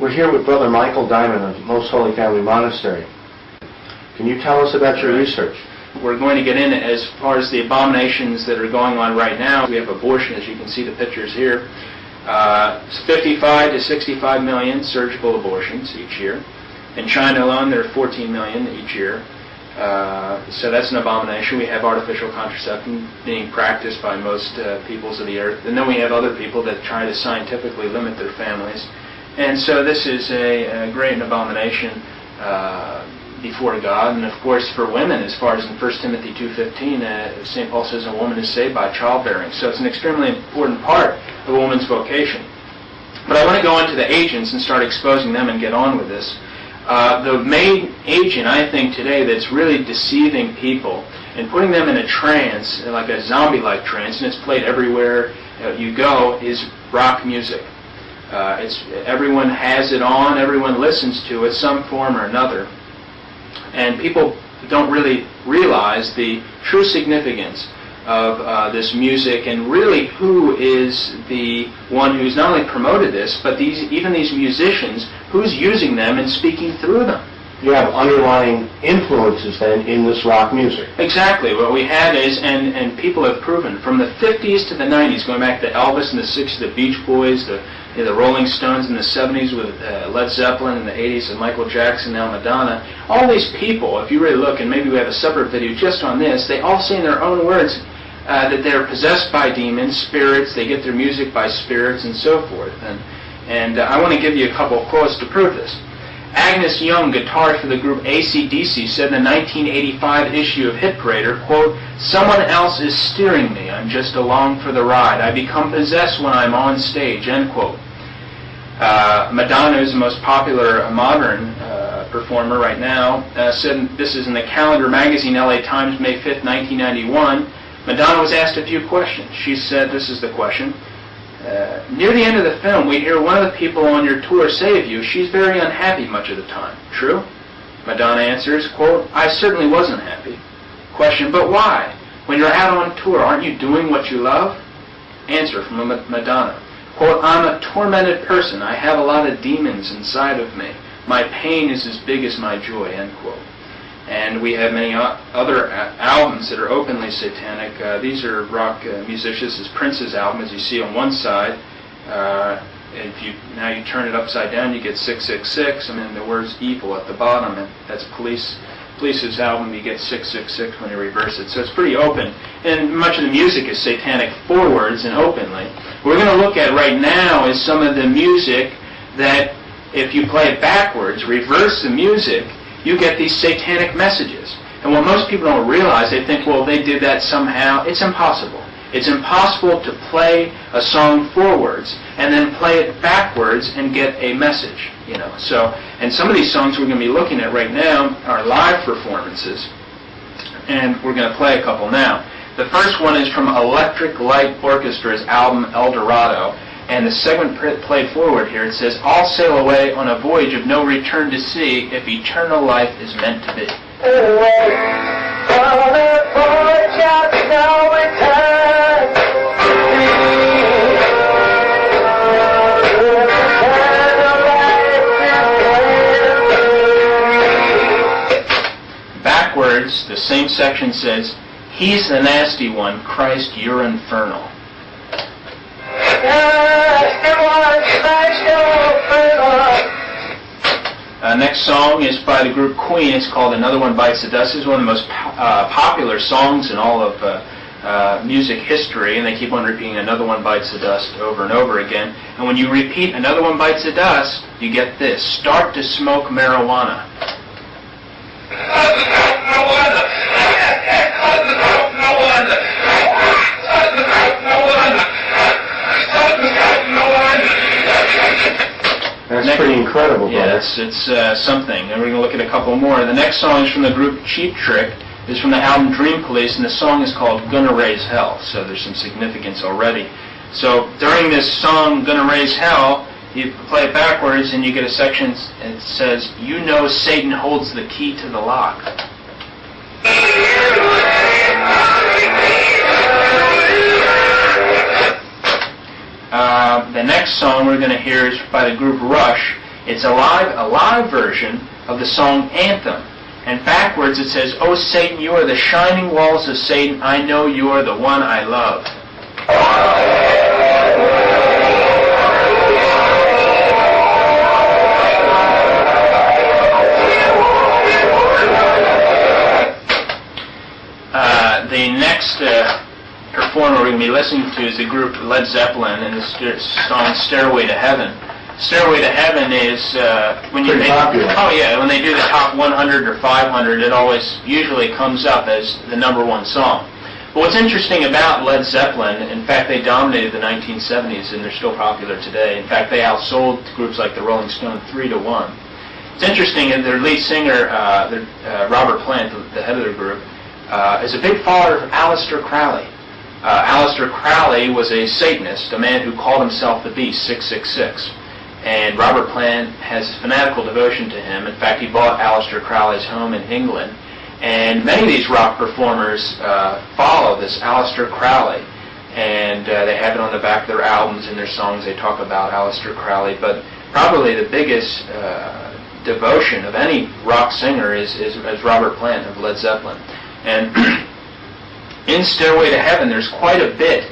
We're here with Brother Michael Diamond of Most Holy Family Monastery. Can you tell us about your research? We're going to get in as far as the abominations that are going on right now. We have abortion, as you can see the pictures here. 55 to 65 million surgical abortions each year. In China alone, there are 14 million each year. So that's an abomination. We have artificial contraception being practiced by most peoples of the earth. And then we have other people that try to scientifically limit their families. And so this is a great abomination before God. And of course for women, as far as in 1 Timothy 2:15, St. Paul says a woman is saved by childbearing. So it's an extremely important part of a woman's vocation. But I want to go into the agents and start exposing them and get on with this. The main agent, I think, today that's really deceiving people and putting them in a trance, like a zombie-like trance, and it's played everywhere you go, is rock music. Everyone has it on, everyone listens to it, some form or another. And people don't really realize the true significance of this music and really who is the one who's not only promoted this, but even these musicians, who's using them and speaking through them. You have underlying influences then in this rock music. Exactly. What we have is, and people have proven, from the 50s to the 90s, going back to Elvis in the 60s, the Beach Boys, the Rolling Stones in the 70s with Led Zeppelin in the 80s and Michael Jackson, now Madonna, all these people, if you really look, and maybe we have a separate video just on this, they all say in their own words that they're possessed by demons, spirits, they get their music by spirits and so forth. And I want to give you a couple of quotes to prove this. Agnes Young, guitarist for the group AC/DC, said in the 1985 issue of Hit Parader, quote, "Someone else is steering me. I'm just along for the ride. I become possessed when I'm on stage," end quote. Madonna is the most popular modern performer right now. Said, this is in the Calendar magazine, LA Times, May 5th, 1991. Madonna was asked a few questions. She said, this is the question, "Near the end of the film, we hear one of the people on your tour say of you, she's very unhappy much of the time. True?" Madonna answers, quote, "I certainly wasn't happy." Question, "But why? When you're out on tour, aren't you doing what you love?" Answer from Madonna, quote, "I'm a tormented person. I have a lot of demons inside of me. My pain is as big as my joy," end quote. And we have many other albums that are openly satanic. These are rock musicians. This is Prince's album, as you see on one side. If you turn it upside down, you get 666. I mean, the word's evil at the bottom, and that's Police's album. You get 666 when you reverse it. So it's pretty open, and much of the music is satanic forwards and openly. What we're going to look at right now is some of the music that, if you play it backwards, reverse the music, you get these satanic messages. And what most people don't realize, they think, well, they did that somehow. It's impossible. It's impossible to play a song forwards and then play it backwards and get a message, So, and some of these songs we're going to be looking at right now are live performances, and we're going to play a couple now. The first one is from Electric Light Orchestra's album El Dorado. And the segment played forward here, it says, "All sail away on a voyage of no return to sea if eternal life is meant to be." On a voyage of no return to backwards, the same section says, "He's the nasty one, Christ, you're infernal." Next song is by the group Queen. It's called "Another One Bites the Dust." It's one of the most popular songs in all of music history, and they keep on repeating "Another One Bites the Dust" over and over again. And when you repeat "Another One Bites the Dust," you get this: "Start to smoke marijuana." That's pretty incredible, brother. Yes, it's something. And we're going to look at a couple more. The next song is from the group Cheap Trick. It's from the album Dream Police, and the song is called "Gonna Raise Hell." So there's some significance already. So during this song, "Gonna Raise Hell," you play it backwards, and you get a section that says, "You know Satan holds the key to the lock." The next song we're going to hear is by the group Rush. It's a live version of the song Anthem. And backwards it says, "Oh Satan, you are the shining walls of Satan. I know you are the one I love." The next performer we're going to be listening to is the group Led Zeppelin and the song "Stairway to Heaven." "Stairway to Heaven" is when you Pretty popular. Oh yeah, when they do the top 100 or 500, it always usually comes up as the number one song. But what's interesting about Led Zeppelin, in fact, they dominated the 1970s and they're still popular today. In fact, they outsold groups like the Rolling Stones 3-1. It's interesting that their lead singer, Robert Plant, the head of their group, is a big follower of Aleister Crowley. Aleister Crowley was a Satanist, a man who called himself the Beast, 666. And Robert Plant has fanatical devotion to him. In fact, he bought Aleister Crowley's home in England. And many of these rock performers follow this Aleister Crowley. And they have it on the back of their albums and their songs. They talk about Aleister Crowley. But probably the biggest devotion of any rock singer is Robert Plant of Led Zeppelin. And in "Stairway to Heaven," there's quite a bit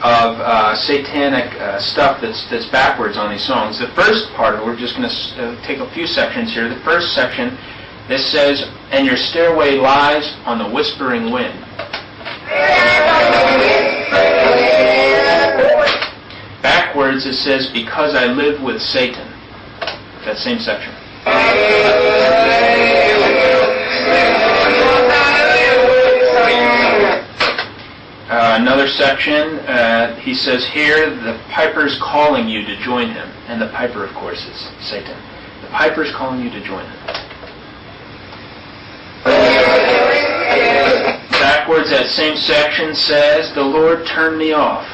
of satanic stuff that's backwards on these songs. The first part, we're just going to take a few sections here. The first section, this says, "And your stairway lies on the whispering wind." Backwards it says, "Because I live with Satan." That same section. Another section, he says here, "The piper's calling you to join him." And the piper, of course, is Satan. The piper's calling you to join him. Backwards, that same section says, "The Lord turned me off."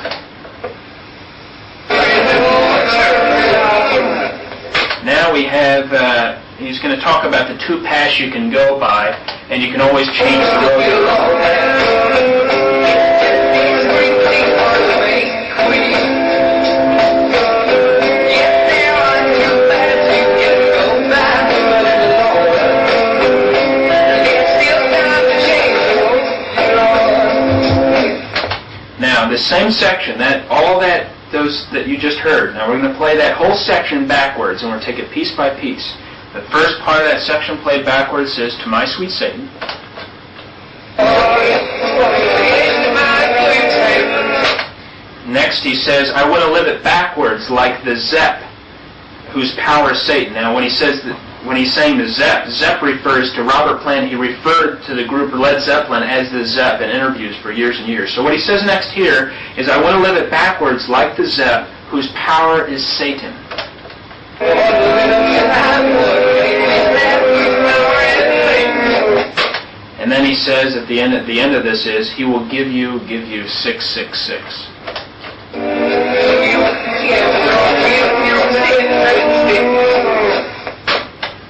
Now we have, he's going to talk about the two paths you can go by, and you can always change the road you're on. Now, the same section, those that you just heard, now we're going to play that whole section backwards, and we're going to take it piece by piece. The first part of that section played backwards says, "To my sweet Satan." Next he says, "I want to live it backwards like the Zepp, whose power is Satan." Now when he says that, when he's saying the Zepp refers to Robert Plant. He referred to the group Led Zeppelin as the Zepp in interviews for years and years. So what he says next here is, "I want to live it backwards like the Zepp, whose power is Satan." And then he says at the end of this is, "He will give you 666.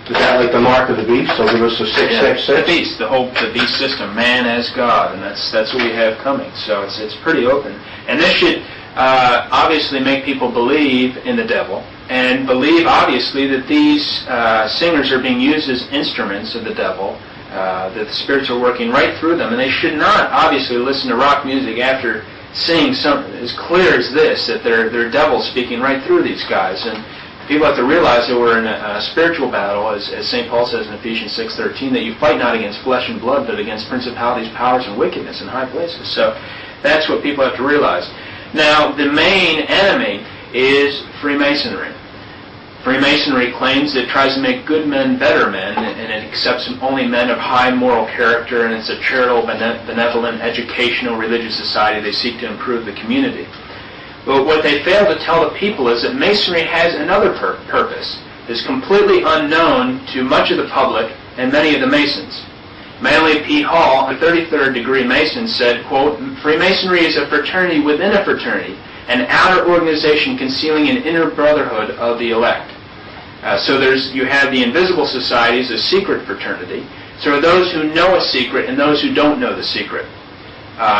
Is that like the mark of the beast? So give us a 666? The beast, the beast system, man as God, and that's what we have coming. So it's pretty open. And this should obviously make people believe in the devil, and believe obviously that these singers are being used as instruments of the devil, that the spirits are working right through them, and they should not obviously listen to rock music after seeing something as clear as this, that they're devils speaking right through these guys. And people have to realize that we're in a spiritual battle, as St. Paul says in Ephesians 6:13, that you fight not against flesh and blood, but against principalities, powers, and wickedness in high places. So that's what people have to realize. Now, the main enemy is Freemasonry. Freemasonry claims it tries to make good men better men, and it accepts only men of high moral character, and it's a charitable, benevolent, educational, religious society. They seek to improve the community. But what they fail to tell the people is that Masonry has another purpose. It's completely unknown to much of the public and many of the Masons. Manly P. Hall, a 33rd degree Mason, said, quote, "Freemasonry is a fraternity within a fraternity, an outer organization concealing an inner brotherhood of the elect." So you have the invisible societies, a secret fraternity. So are those who know a secret and those who don't know the secret.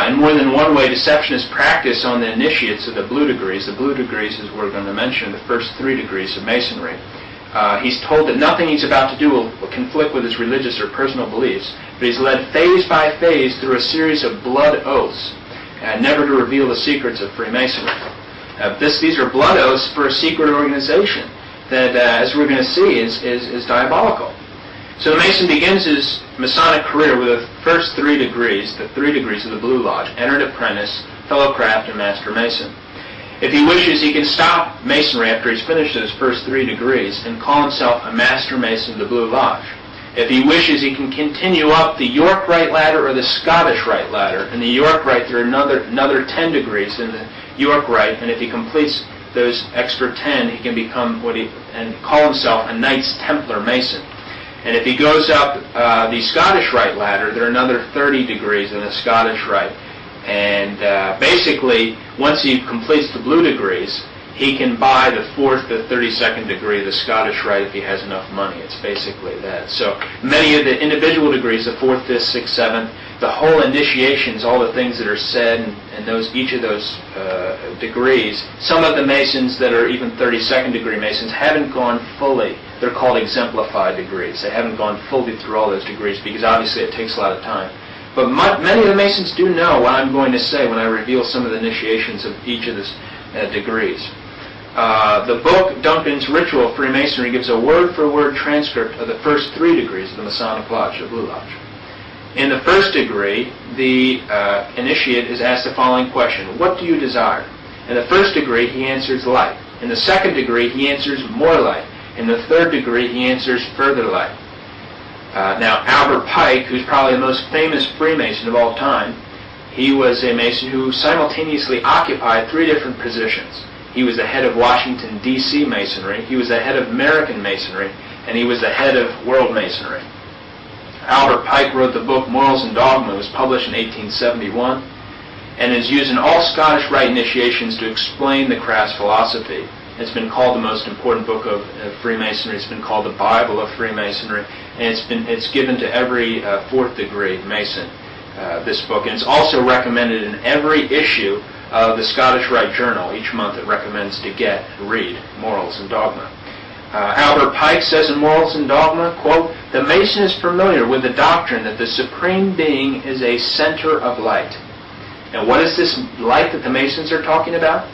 In more than one way, deception is practiced on the initiates of the blue degrees. The blue degrees, as we're going to mention, the first 3 degrees of Masonry. He's told that nothing he's about to do will conflict with his religious or personal beliefs, but he's led phase by phase through a series of blood oaths, never to reveal the secrets of Freemasonry. These are blood oaths for a secret organization that, as we're going to see, is diabolical. So the Mason begins his Masonic career with the first 3 degrees, the 3 degrees of the Blue Lodge: Entered Apprentice, Fellow Craft, and Master Mason. If he wishes, he can stop Masonry after he's finished his first 3 degrees and call himself a Master Mason of the Blue Lodge. If he wishes, he can continue up the York Rite ladder or the Scottish Rite ladder. In the York Rite, there are another 10 degrees in the York Rite, and if he completes those extra 10, he can become and call himself a Knights Templar Mason. And if he goes up the Scottish Rite ladder, there are another 30 degrees in the Scottish Rite. And basically, once he completes the blue degrees, he can buy the 4th to 32nd degree of the Scottish Rite if he has enough money. It's basically that. So many of the individual degrees, the 4th, 5th, 6th, 7th, the whole initiations, all the things that are said, and each of those degrees, some of the Masons that are even 32nd degree Masons haven't gone fully. They're called exemplified degrees. They haven't gone fully through all those degrees because obviously it takes a lot of time. But many of the Masons do know what I'm going to say when I reveal some of the initiations of each of the degrees. The book, Duncan's Ritual of Freemasonry, gives a word-for-word transcript of the first 3 degrees of the Masonic Lodge, the Blue Lodge. In the first degree, the initiate is asked the following question: what do you desire? In the first degree, he answers light. In the second degree, he answers more light. In the third degree, he answers further light. Now, Albert Pike, who's probably the most famous Freemason of all time, he was a Mason who simultaneously occupied 3 different positions. He was the head of Washington, D.C. Masonry, he was the head of American Masonry, and he was the head of World Masonry. Albert Pike wrote the book Morals and Dogma. It was published in 1871 and is used in all Scottish Rite initiations to explain the craft's philosophy. It's been called the most important book of Freemasonry. It's been called the Bible of Freemasonry, and it's given to every 4th degree Mason, this book. And it's also recommended in every issue of the Scottish Rite Journal. Each month it recommends to read Morals and Dogma. Albert Pike says in Morals and Dogma, quote, "The Mason is familiar with the doctrine that the Supreme Being is a center of light." And what is this light that the Masons are talking about?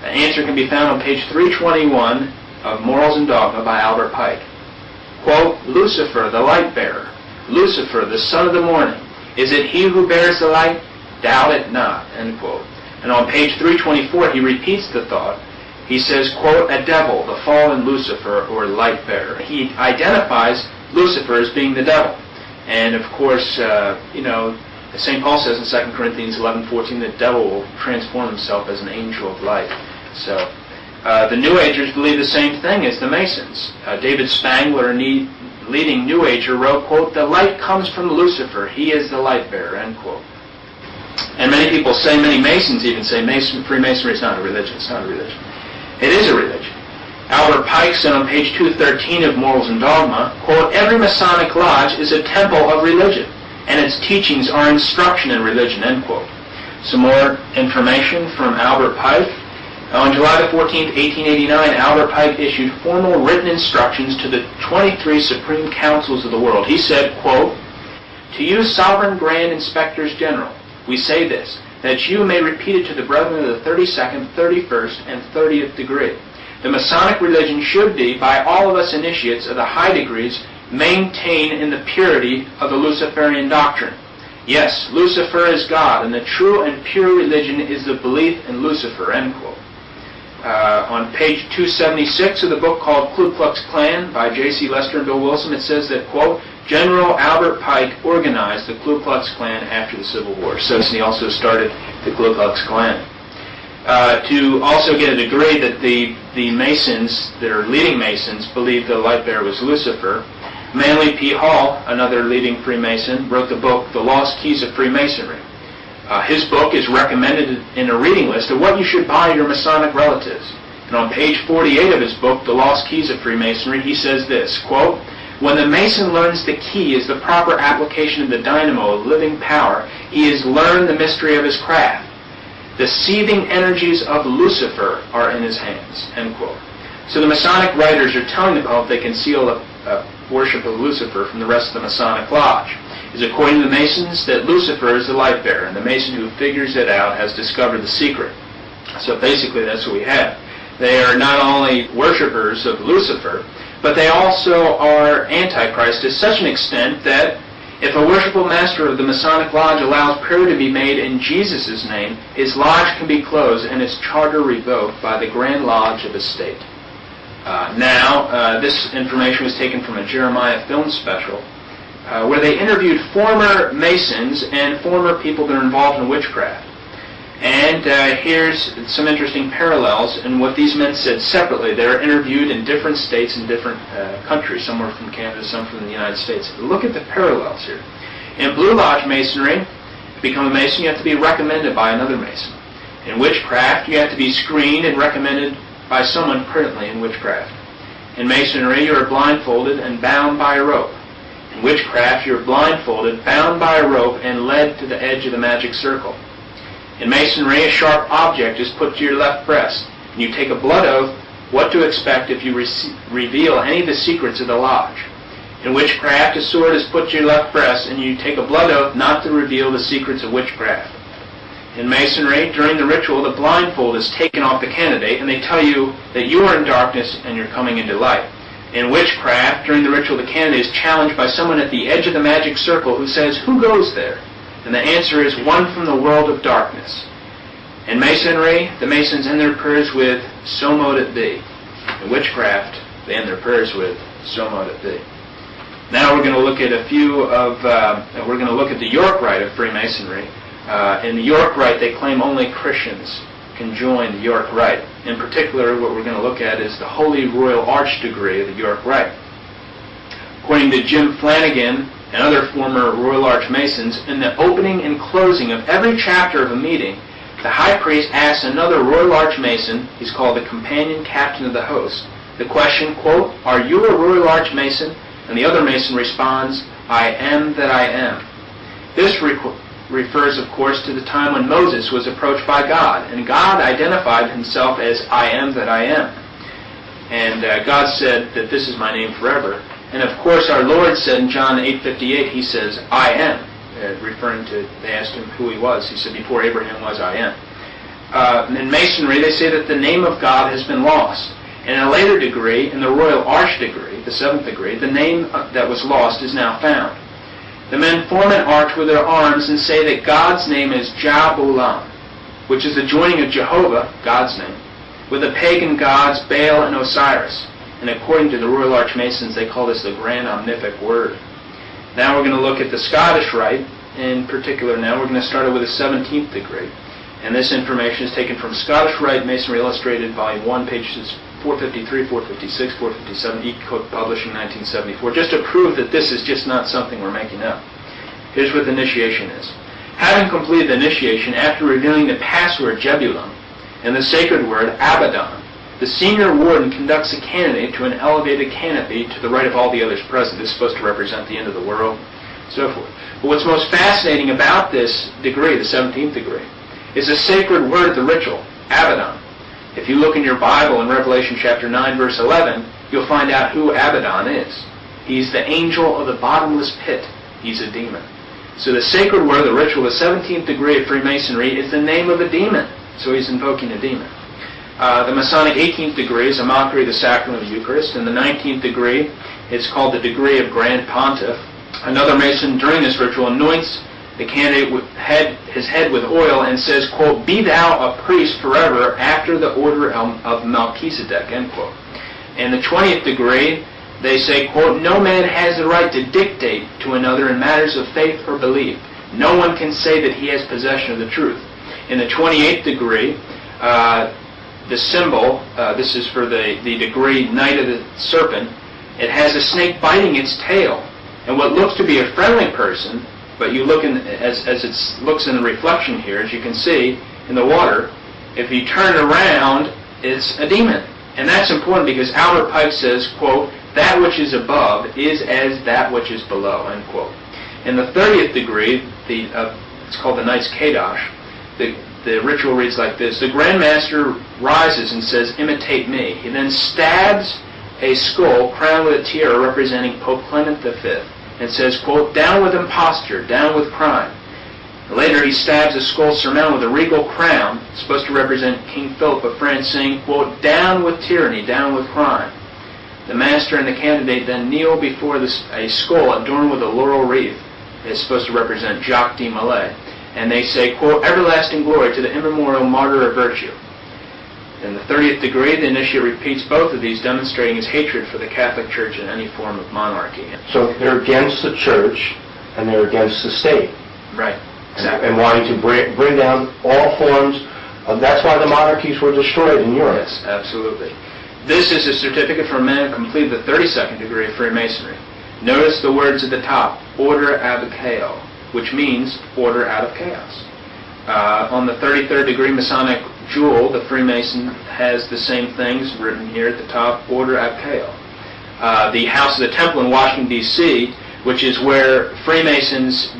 An answer can be found on page 321 of Morals and Dogma by Albert Pike. Quote, "Lucifer, the light bearer, Lucifer, the son of the morning, is it he who bears the light? Doubt it not." End quote. And on page 324, he repeats the thought. He says, quote, "A devil, the fallen Lucifer, or light bearer." He identifies Lucifer as being the devil. And of course, St. Paul says in 2 Corinthians 11:14, the devil will transform himself as an angel of light. So the New Agers believe the same thing as the Masons. David Spangler, a leading New Ager, wrote, quote, "The light comes from Lucifer. He is the light bearer," end quote. And many people say, many Masons even say, Freemasonry is not a religion. It's not a religion. It is a religion. Albert Pike said on page 213 of Morals and Dogma, quote, "Every Masonic lodge is a temple of religion, and its teachings are instruction in religion," end quote. Some more information from Albert Pike. On July the 14th, 1889, Albert Pike issued formal written instructions to the 23 Supreme Councils of the world. He said, quote, "To you, Sovereign Grand Inspectors General, we say this, that you may repeat it to the brethren of the 32nd, 31st, and 30th degree. The Masonic religion should be, by all of us initiates of the high degrees, maintained in the purity of the Luciferian doctrine. Yes, Lucifer is God, and the true and pure religion is the belief in Lucifer," end quote. On page 276 of the book called Ku Klux Klan by J.C. Lester and Bill Wilson, it says that, quote, "General Albert Pike organized the Ku Klux Klan after the Civil War." So he also started the Ku Klux Klan. To also get a degree that the Masons, that are leading Masons, believe the light bearer was Lucifer, Manly P. Hall, another leading Freemason, wrote the book The Lost Keys of Freemasonry. His book is recommended in a reading list of what you should buy your Masonic relatives. And on page 48 of his book, The Lost Keys of Freemasonry, he says this, quote, "When the Mason learns the key is the proper application of the dynamo of living power, he has learned the mystery of his craft. The seething energies of Lucifer are in his hands," end quote. So the Masonic writers are telling the public they conceal a worship of Lucifer from the rest of the Masonic Lodge. It's according to the Masons that Lucifer is the light bearer, and the Mason who figures it out has discovered the secret. So basically that's what we have. They are not only worshipers of Lucifer, but they also are Antichrist to such an extent that if a worshipful master of the Masonic Lodge allows prayer to be made in Jesus' name, his lodge can be closed and his charter revoked by the Grand Lodge of his state. This information was taken from a Jeremiah film special where they interviewed former Masons and former people that are involved in witchcraft. And here's some interesting parallels in what these men said separately. They're interviewed in different states and different countries, some are from Canada, some from the United States. Look at the parallels here. In Blue Lodge Masonry, to become a Mason, you have to be recommended by another Mason. In witchcraft, you have to be screened and recommended by someone currently in witchcraft. In Masonry, you are blindfolded and bound by a rope. In witchcraft, you are blindfolded, bound by a rope, and led to the edge of the magic circle. In Masonry, a sharp object is put to your left breast, and you take a blood oath what to expect if you reveal any of the secrets of the lodge. In witchcraft, a sword is put to your left breast, and you take a blood oath not to reveal the secrets of witchcraft. In Masonry, during the ritual, the blindfold is taken off the candidate, and they tell you that you are in darkness and you're coming into light. In witchcraft, during the ritual, the candidate is challenged by someone at the edge of the magic circle who says, "Who goes there?" And the answer is, "One from the world of darkness." In Masonry, the Masons end their prayers with, "So mote it be." In witchcraft, they end their prayers with, "So mote it be." Now we're going to look at we're going to look at the York Rite of Freemasonry. In the York Rite, they claim only Christians can join the York Rite. In particular, what we're going to look at is the Holy Royal Arch degree of the York Rite. According to Jim Flanagan and other former Royal Arch Masons, in the opening and closing of every chapter of a meeting, the High Priest asks another Royal Arch Mason, he's called the Companion Captain of the Host, the question, quote, "Are you a Royal Arch Mason?" And the other Mason responds, "I am that I am." This refers, of course, to the time when Moses was approached by God, and God identified himself as "I am that I am." And God said that this is my name forever. And of course, our Lord said in John 8:58, he says, "I am," referring to, they asked him who he was. He said, "Before Abraham was, I am." In Masonry, they say that the name of God has been lost. And in a later degree, in the Royal Arch degree, the 7th degree, the name that was lost is now found. The men form an arch with their arms and say that God's name is Jah-Bulam, which is the joining of Jehovah, God's name, with the pagan gods Baal and Osiris. And according to the Royal Arch Masons, they call this the Grand Omnific Word. Now we're going to look at the Scottish Rite. In particular now, we're going to start with the 17th degree. And this information is taken from Scottish Rite Masonry Illustrated, Volume 1, pages 453, 456, 457, E-Cook Publishing, 1974, just to prove that this is just not something we're making up. Here's what the initiation is. Having completed the initiation, after revealing the password Jebulam and the sacred word Abaddon, the senior warden conducts a candidate to an elevated canopy to the right of all the others present. This is supposed to represent the end of the world, so forth. But what's most fascinating about this degree, the 17th degree, is the sacred word of the ritual, Abaddon. If you look in your Bible in Revelation chapter 9, verse 11, you'll find out who Abaddon is. He's the angel of the bottomless pit. He's a demon. So the sacred word of the ritual, the 17th degree of Freemasonry, is the name of a demon. So he's invoking a demon. The Masonic 18th degree is a mockery of the sacrament of the Eucharist, and the 19th degree is called the degree of Grand Pontiff. Another Mason during this ritual anoints the candidate with his head with oil and says, quote, "Be thou a priest forever after the order of Melchizedek," end quote. In the 20th degree, they say, quote, "No man has the right to dictate to another in matters of faith or belief. No one can say that he has possession of the truth." In the 28th degree, the symbol, this is for the degree Knight of the Serpent, it has a snake biting its tail. And what looks to be a friendly person, but you look as it looks in the reflection here, as you can see in the water, if you turn around, it's a demon. And that's important because Albert Pike says, quote, "That which is above is as that which is below," end quote. In the 30th degree, it's called the Knights Kadosh, the ritual reads like this. The Grand Master rises and says, "Imitate me." He then stabs a skull crowned with a tiara representing Pope Clement V and says, quote, "Down with imposture, down with crime." Later he stabs a skull surmounted with a regal crown, supposed to represent King Philip of France, saying, quote, "Down with tyranny, down with crime." The master and the candidate then kneel before a skull adorned with a laurel wreath. It's supposed to represent Jacques de Molay. And they say, quote, "Everlasting glory to the immemorial martyr of virtue." In the 30th degree, the initiate repeats both of these, demonstrating his hatred for the Catholic Church and any form of monarchy. So they're against the church and they're against the state. Right, exactly. And wanting to bring down all forms of, that's why the monarchies were destroyed in Europe. Yes, absolutely. This is a certificate for a man who completed the 32nd degree of Freemasonry. Notice the words at the top, order ab chaos, which means order out of chaos. On the 33rd degree Masonic jewel, the Freemason has the same things written here at the top, order ab chaos. The House of the Temple in Washington, D.C., which is where Freemasons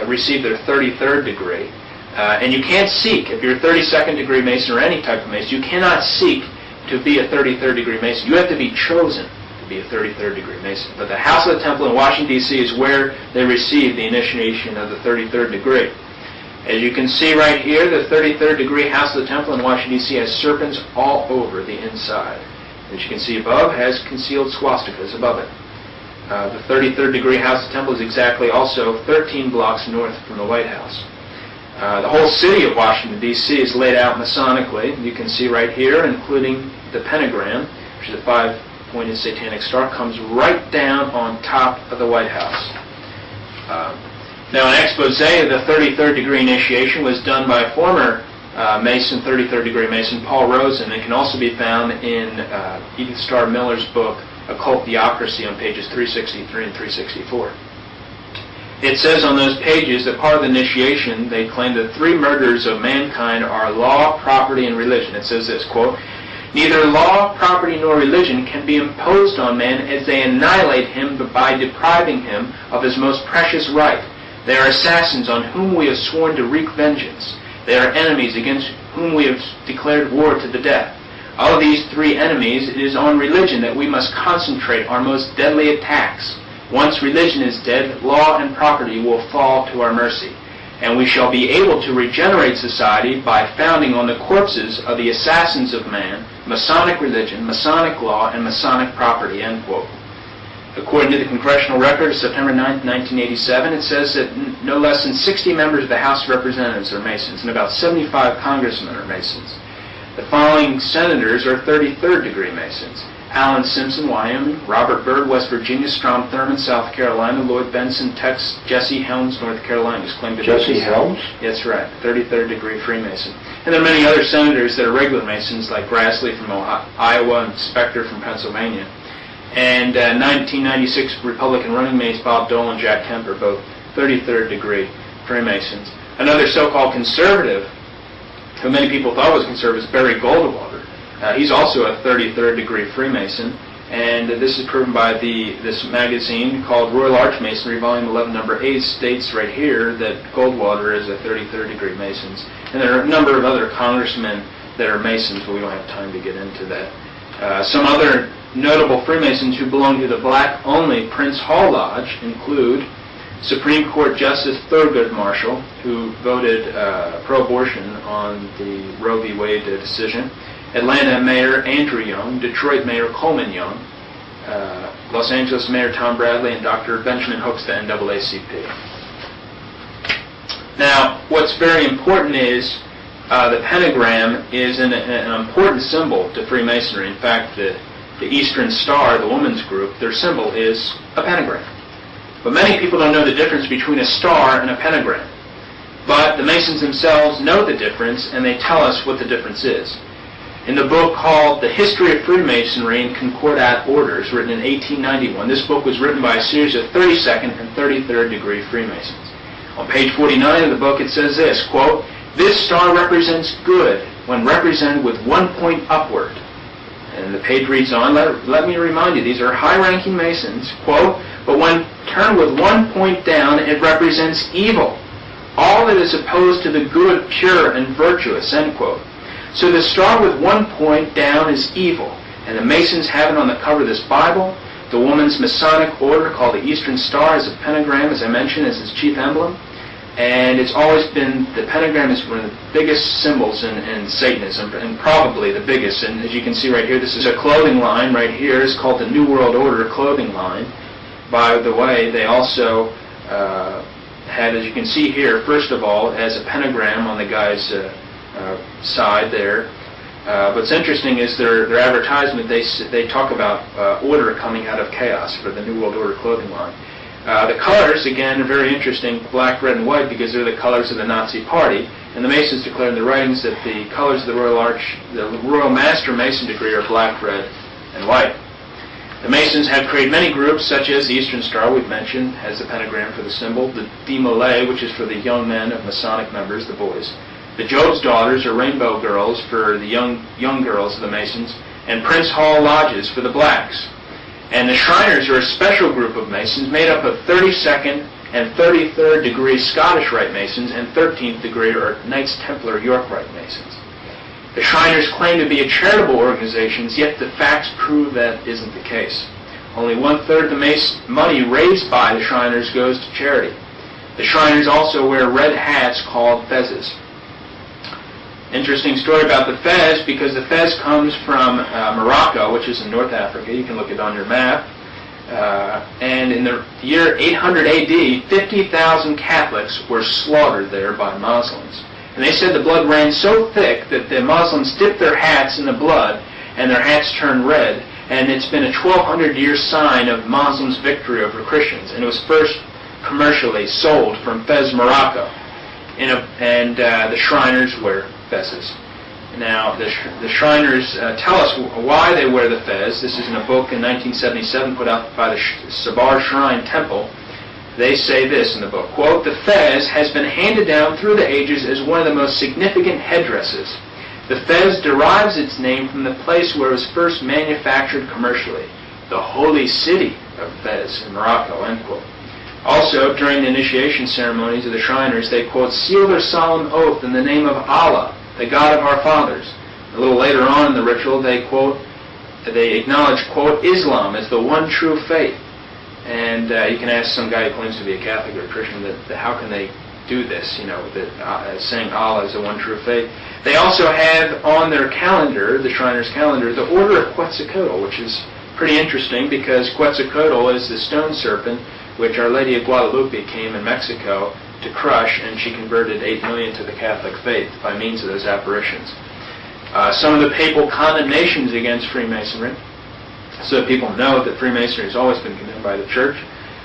receive their 33rd degree. And you can't seek, if you're a 32nd degree Mason or any type of Mason, you cannot seek to be a 33rd degree Mason. You have to be chosen to be a 33rd degree Mason. But the House of the Temple in Washington, D.C. is where they receive the initiation of the 33rd degree. As you can see right here, the 33rd degree House of the Temple in Washington, D.C. has serpents all over the inside. As you can see above, has concealed swastikas above it. The 33rd degree House of the Temple is exactly also 13 blocks north from the White House. The whole city of Washington, D.C. is laid out Masonically. You can see right here, including the pentagram, which is a 5-pointed satanic star, comes right down on top of the White House. Now, an expose of the 33rd degree initiation was done by former Mason, 33rd degree Mason, Paul Rosen, and can also be found in Edith Starr Miller's book, Occult Theocracy, on pages 363 and 364. It says on those pages that part of the initiation, they claim that 3 murders of mankind are law, property, and religion. It says this, quote, "Neither law, property, nor religion can be imposed on man as they annihilate him by depriving him of his most precious right. They are assassins on whom we have sworn to wreak vengeance. They are enemies against whom we have declared war to the death. Of these 3 enemies, it is on religion that we must concentrate our most deadly attacks. Once religion is dead, law and property will fall to our mercy, and we shall be able to regenerate society by founding on the corpses of the assassins of man, Masonic religion, Masonic law, and Masonic property," end quote. According to the Congressional Record of September 9, 1987, it says that no less than 60 members of the House of Representatives are Masons, and about 75 congressmen are Masons. The following senators are 33rd degree Masons: Alan Simpson, Wyoming; Robert Byrd, West Virginia; Strom Thurmond, South Carolina; Lloyd Benson, Texas; Jesse Helms, North Carolina, who's claimed to be Jesse Helms? That's right, 33rd degree Freemason. And there are many other senators that are regular Masons, like Grassley from Iowa and Spector from Pennsylvania. And 1996 Republican running mates Bob Dole and Jack Kemp are both 33rd degree Freemasons. Another so-called conservative, who many people thought was conservative, is Barry Goldwater. He's also a 33rd degree Freemason, and this is proven by this magazine called Royal Archmasonry, Volume 11, Number 8, states right here that Goldwater is a 33rd degree Masons. And there are a number of other congressmen that are Masons, but we don't have time to get into that. Some other notable Freemasons who belong to the black-only Prince Hall Lodge include Supreme Court Justice Thurgood Marshall, who voted pro-abortion on the Roe v. Wade decision, Atlanta Mayor Andrew Young, Detroit Mayor Coleman Young, Los Angeles Mayor Tom Bradley, and Dr. Benjamin Hooks, the NAACP. Now, what's very important is the pentagram is an important symbol to Freemasonry. In fact, the Eastern Star, the women's group, their symbol is a pentagram. But many people don't know the difference between a star and a pentagram. But the Masons themselves know the difference, and they tell us what the difference is. In the book called The History of Freemasonry and Concordat Orders, written in 1891, this book was written by a series of 32nd and 33rd degree Freemasons. On page 49 of the book it says this, quote, "This star represents good when represented with 1 point upward." And the page reads on, let me remind you, these are high-ranking Masons, quote, "But when turned with 1 point down, it represents evil. all that is opposed to the good, pure, and virtuous, end quote. So the star with one point down is evil, and the Masons have it on the cover of this Bible. The woman's Masonic order, called the Eastern Star, is a pentagram, as I mentioned, as its chief emblem. And it's always been, the pentagram is one of the biggest symbols in Satanism, and probably the biggest. And as you can see right here, this is a clothing line right here. It's called the New World Order clothing line. By the way, they also had, as you can see here, first of all, as a pentagram on the guy's side there. What's interesting is their advertisement, they talk about order coming out of chaos for the New World Order clothing line. The colors, again, are very interesting, black, red, and white, because they're the colors of the Nazi Party. And the Masons declare in their writings that the colors of the Royal Master Mason degree are black, red, and white. The Masons have created many groups, such as the Eastern Star, we've mentioned, has the pentagram for the symbol, the Demolay, which is for the young men of Masonic members, the boys, the Job's Daughters, or Rainbow Girls, for the young girls of the Masons, and Prince Hall Lodges for the blacks. And the Shriners are a special group of Masons made up of 32nd and 33rd degree Scottish Rite Masons and 13th degree or Knights Templar York Rite Masons. The Shriners claim to be a charitable organization, yet the facts prove that isn't the case. Only 1/3 of the money raised by the Shriners goes to charity. The Shriners also wear red hats called fezzes. Interesting story about the fez, because the fez comes from Morocco, which is in North Africa. You can look it on your map. And in the year 800 AD, 50,000 Catholics were slaughtered there by Muslims. And they said the blood ran so thick that the Muslims dipped their hats in the blood, and their hats turned red. And it's been a 1,200-year sign of Muslims' victory over Christians. And it was first commercially sold from Fez, Morocco. And the Shriners wear fezzes. Now, the Shriners tell us why they wear the fez. This is in a book in 1977 put out by the Sabar Shrine Temple. They say this in the book, quote, "The fez has been handed down through the ages as one of the most significant headdresses. The fez derives its name from the place where it was first manufactured commercially, the holy city of Fez in Morocco," end quote. Also, during the initiation ceremonies of the Shriners, they, quote, "seal their solemn oath in the name of Allah, the God of our fathers." A little later on in the ritual, they, quote, they acknowledge, quote, "Islam as the one true faith." And you can ask some guy who claims to be a Catholic or a Christian that how can they do this, saying Allah is the one true faith. They also have on their calendar, the Shriners' calendar, the Order of Quetzalcoatl, which is pretty interesting because Quetzalcoatl is the stone serpent which Our Lady of Guadalupe came in Mexico to crush, and she converted 8 million to the Catholic faith by means of those apparitions. Some of the papal condemnations against Freemasonry, so that people know that Freemasonry has always been condemned by the Church.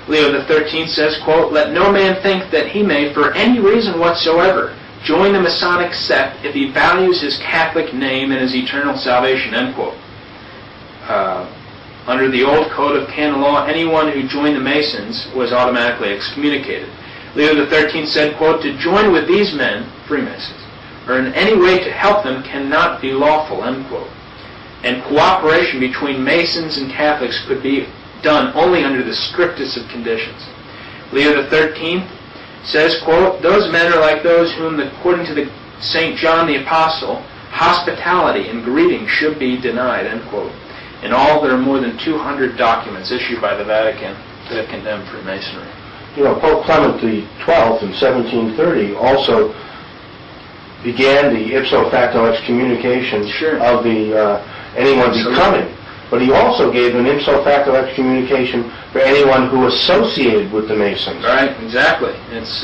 Leo XIII says, quote, "Let no man think that he may, for any reason whatsoever, join the Masonic sect if he values his Catholic name and his eternal salvation," end quote. Under the old code of canon law, anyone who joined the Masons was automatically excommunicated. Leo XIII said, quote, "To join with these men," Freemasons, "or in any way to help them cannot be lawful," end quote. And cooperation between Masons and Catholics could be done only under the strictest of conditions. Leo XIII says, quote, "Those men are like those whom, according to the St. John the Apostle, hospitality and greeting should be denied," end quote. In all, there are more than 200 documents issued by the Vatican that condemn Freemasonry. Pope Clement XII in 1730 also began the ipso facto excommunication of anyone becoming. But he also gave an ipso facto excommunication for anyone who associated with the Masons. Right, exactly. It's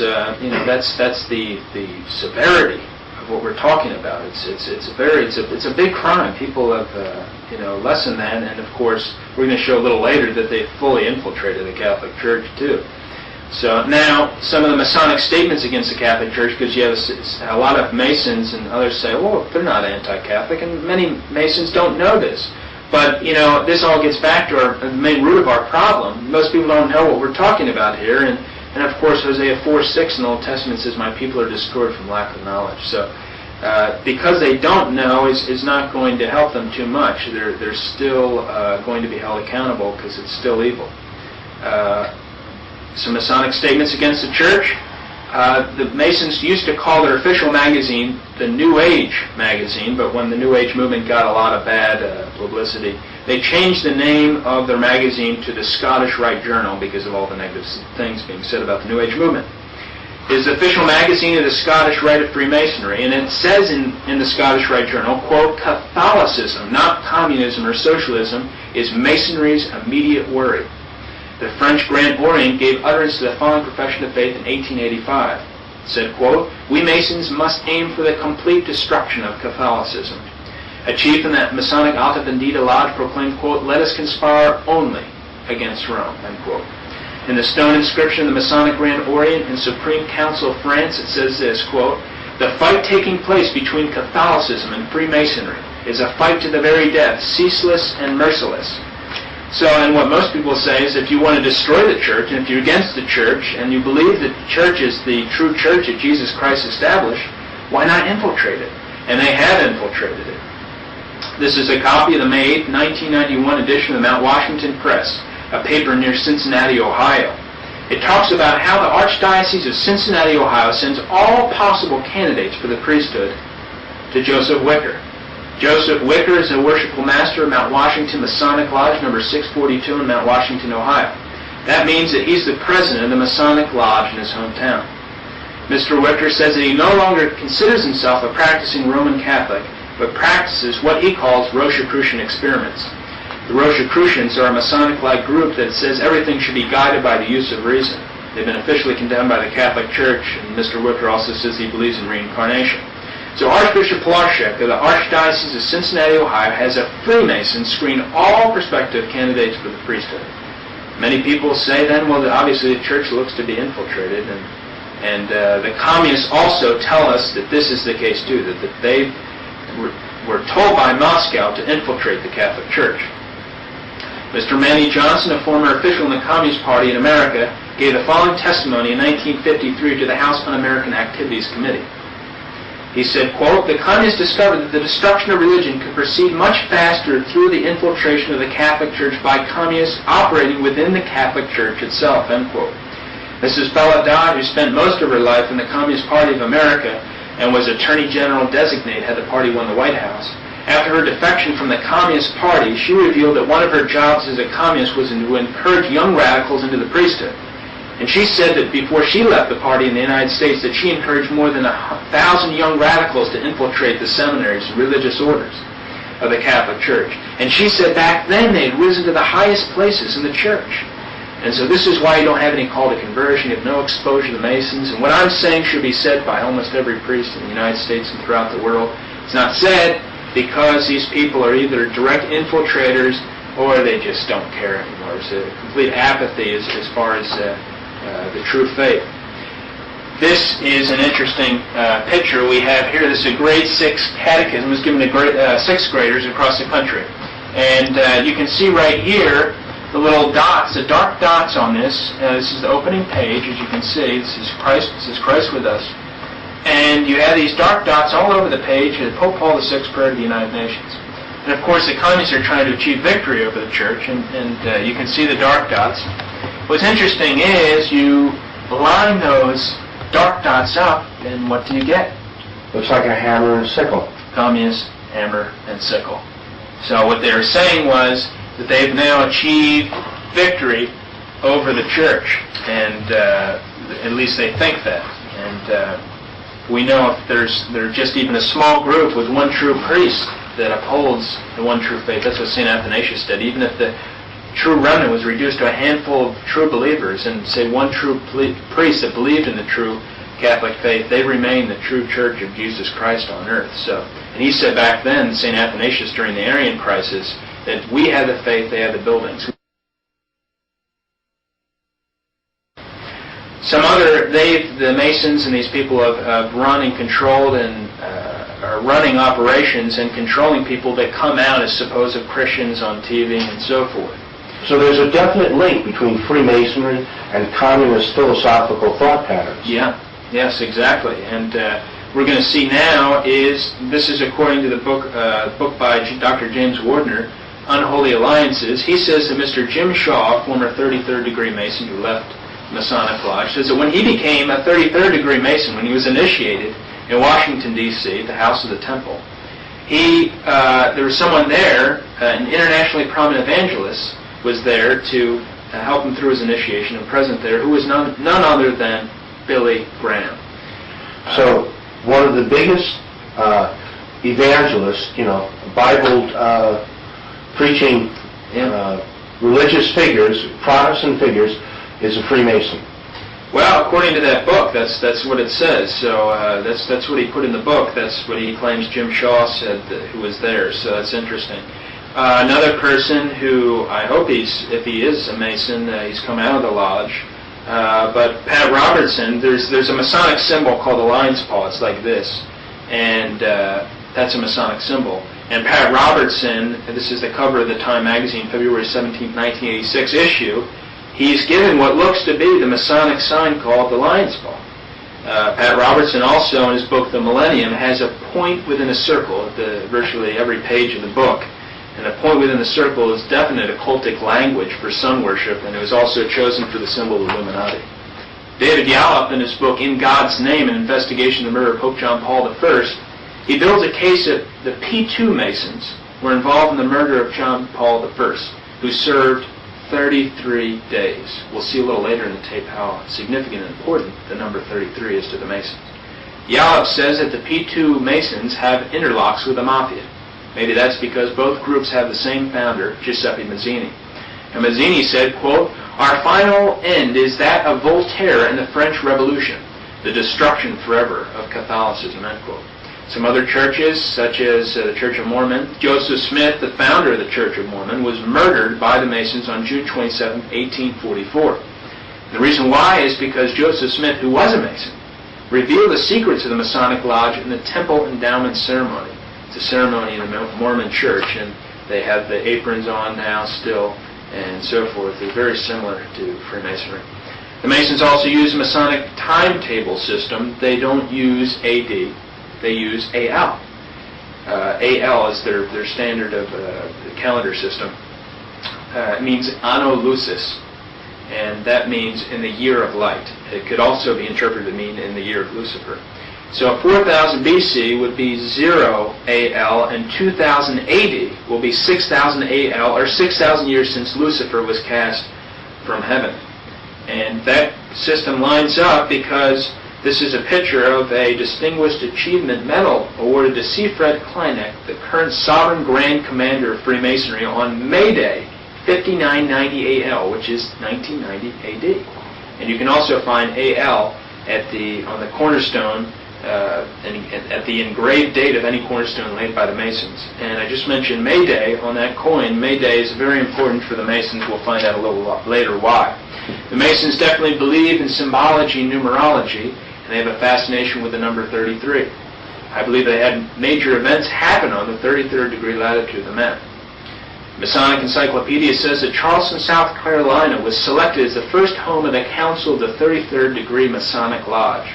that's the severity of what we're talking about. It's a big crime. People have less than that, and of course we're going to show a little later that they fully infiltrated the Catholic Church too. So now some of the Masonic statements against the Catholic Church, because you have a lot of Masons and others say, well, they're not anti-Catholic, and many Masons don't know this. But, this all gets back to the main root of our problem. Most people don't know what we're talking about here, and of course Hosea 4:6 in the Old Testament says, "My people are destroyed from lack of knowledge." So because they don't know is not going to help them too much. They're still going to be held accountable because it's still evil. Some Masonic statements against the Church. The Masons used to call their official magazine the New Age magazine, but when the New Age movement got a lot of bad publicity, they changed the name of their magazine to the Scottish Rite Journal because of all the negative things being said about the New Age movement. It is the official magazine of the Scottish Rite of Freemasonry, and it says in the Scottish Rite Journal, quote, Catholicism, not communism or socialism, is Masonry's immediate worry. The French Grand Orient gave utterance to the following profession of faith in 1885. It said, quote, we Masons must aim for the complete destruction of Catholicism. A chief in that Masonic Alta Vendita Lodge proclaimed, quote, let us conspire only against Rome, end quote. In the stone inscription of the Masonic Grand Orient and Supreme Council of France, it says this, quote, the fight taking place between Catholicism and Freemasonry is a fight to the very death, ceaseless and merciless. So, and what most people say is if you want to destroy the church, and if you're against the church, and you believe that the church is the true church that Jesus Christ established, why not infiltrate it? And they have infiltrated it. This is a copy of the May 8, 1991 edition of the Mount Washington Press, a paper near Cincinnati, Ohio. It talks about how the Archdiocese of Cincinnati, Ohio sends all possible candidates for the priesthood to Joseph Wicker. Joseph Wicker is a worshipful master of Mount Washington Masonic Lodge number 642 in Mount Washington, Ohio. That means that he's the president of the Masonic Lodge in his hometown. Mr. Wicker says that he no longer considers himself a practicing Roman Catholic, but practices what he calls Rosicrucian experiments. The Rosicrucians are a Masonic-like group that says everything should be guided by the use of reason. They've been officially condemned by the Catholic Church, and Mr. Wicker also says he believes in reincarnation. So Archbishop Polaschek of the Archdiocese of Cincinnati, Ohio, has a Freemason screen all prospective candidates for the priesthood. Many people say then, well, obviously the church looks to be infiltrated, and the communists also tell us that this is the case too, that they were told by Moscow to infiltrate the Catholic Church. Mr. Manny Johnson, a former official in the Communist Party in America, gave the following testimony in 1953 to the House Un-American Activities Committee. He said, quote, the communists discovered that the destruction of religion could proceed much faster through the infiltration of the Catholic Church by communists operating within the Catholic Church itself, end quote. Mrs. Bella Dodd, who spent most of her life in the Communist Party of America and was Attorney General designate had the party won the White House, after her defection from the Communist Party, she revealed that one of her jobs as a communist was to encourage young radicals into the priesthood. And she said that before she left the party in the United States that she encouraged more than 1,000 young radicals to infiltrate the seminaries, religious orders of the Catholic Church. And she said back then they had risen to the highest places in the church. And so this is why you don't have any call to conversion, you have no exposure to Masons. And what I'm saying should be said by almost every priest in the United States and throughout the world. It's not said because these people are either direct infiltrators or they just don't care anymore. There's a complete apathy as far as the true faith. This is an interesting picture we have here. This is a grade 6 catechism. It was given to 6th graders across the country. And you can see right here the little dots, the dark dots on this. This is the opening page, as you can see. This is Christ with us. And you have these dark dots all over the page, Pope Paul VI Prayer to the United Nations. And of course the communists are trying to achieve victory over the church, and you can see the dark dots. What's interesting is you line those dark dots up, and what do you get? Looks like a hammer and sickle. Communist, hammer, and sickle. So what they were saying was that they've now achieved victory over the church, and at least they think that. And we know if there's just even a small group with one true priest that upholds the one true faith. That's what St. Athanasius did. Even if the true remnant was reduced to a handful of true believers and, say, one true priest that believed in the true Catholic faith, they remain the true church of Jesus Christ on earth. So, and he said back then, St. Athanasius, during the Arian crisis, that we have the faith, they have the buildings. The Masons and these people have run and controlled and are running operations and controlling people that come out as supposed Christians on TV and so forth. So there's a definite link between Freemasonry and communist philosophical thought patterns. Yeah, yes, exactly. And we're going to see now this is according to the book by Dr. James Wardner, Unholy Alliances. He says that Mr. Jim Shaw, former 33rd degree Mason who left Masonic Lodge, says that when he became a 33rd degree Mason, when he was initiated in Washington, D.C., at the House of the Temple, there was someone there, an internationally prominent evangelist, was there to help him through his initiation, and present there, who was none other than Billy Graham. So one of the biggest evangelists, Bible preaching religious figures, Protestant figures, is a Freemason. Well, according to that book, that's what it says. So that's what he put in the book. That's what he claims Jim Shaw said who was there. So that's interesting. Another person who I hope if he is a Mason, he's come out of the lodge. But Pat Robertson, there's a Masonic symbol called the lion's paw. It's like this, and that's a Masonic symbol. And Pat Robertson, this is the cover of the Time magazine, February 17, 1986 issue. He's given what looks to be the Masonic sign called the lion's paw. Pat Robertson also, in his book The Millennium, has a point within a circle at virtually every page of the book. And the point within the circle is definite occultic language for sun worship, and it was also chosen for the symbol of Illuminati. David Yallop, in his book In God's Name, an investigation of the murder of Pope John Paul I, he builds a case that the P2 Masons were involved in the murder of John Paul I, who served 33 days. We'll see a little later in the tape how significant and important the number 33 is to the Masons. Yallop says that the P2 Masons have interlocks with the Mafia. Maybe that's because both groups have the same founder, Giuseppe Mazzini. And Mazzini said, quote, "Our final end is that of Voltaire and the French Revolution, the destruction forever of Catholicism," end quote. Some other churches, such as the Church of Mormon, Joseph Smith, the founder of the Church of Mormon, was murdered by the Masons on June 27, 1844. The reason why is because Joseph Smith, who was a Mason, revealed the secrets of the Masonic Lodge in the Temple Endowment Ceremony. It's a ceremony in the Mormon Church, and they have the aprons on now still, and so forth. They're very similar to Freemasonry. The Masons also use a Masonic timetable system. They don't use AD. They use AL. AL is their standard of calendar system. It means Anno Lucis, and that means in the year of light. It could also be interpreted to mean in the year of Lucifer. So 4000 BC would be 0 AL, and 2000 AD will be 6000 AL, or 6,000 years since Lucifer was cast from heaven. And that system lines up because this is a picture of a Distinguished Achievement Medal awarded to C. Fred Kleineck, the current Sovereign Grand Commander of Freemasonry, on May Day, 5990 AL, which is 1990 AD. And you can also find AL on the cornerstone, at the engraved date of any cornerstone laid by the Masons. And I just mentioned May Day on that coin. May Day is very important for the Masons. We'll find out a little later why. The Masons definitely believe in symbology and numerology, and they have a fascination with the number 33. I believe they had major events happen on the 33rd degree latitude of the map. Masonic Encyclopedia says that Charleston, South Carolina was selected as the first home of the Council of the 33rd degree Masonic Lodge.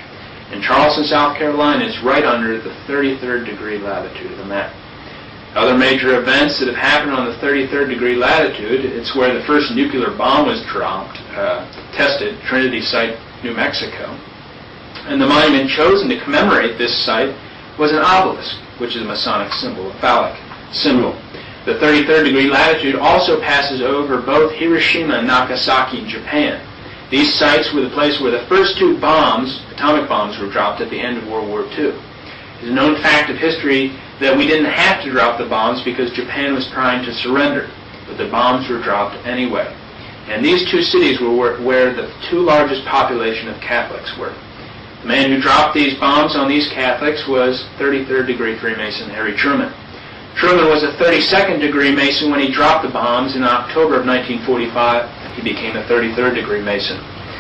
And Charleston, South Carolina is right under the 33rd degree latitude of the map. Other major events that have happened on the 33rd degree latitude, it's where the first nuclear bomb was dropped, tested, Trinity Site, New Mexico. And the monument chosen to commemorate this site was an obelisk, which is a Masonic symbol, a phallic symbol. The 33rd degree latitude also passes over both Hiroshima and Nagasaki in Japan. These sites were the place where the first two atomic bombs, were dropped at the end of World War II. It's a known fact of history that we didn't have to drop the bombs because Japan was trying to surrender, but the bombs were dropped anyway. And these two cities were where the two largest population of Catholics were. The man who dropped these bombs on these Catholics was 33rd degree Freemason Harry Truman. Truman was a 32nd degree Mason when he dropped the bombs in October of 1945. He became a 33rd degree Mason.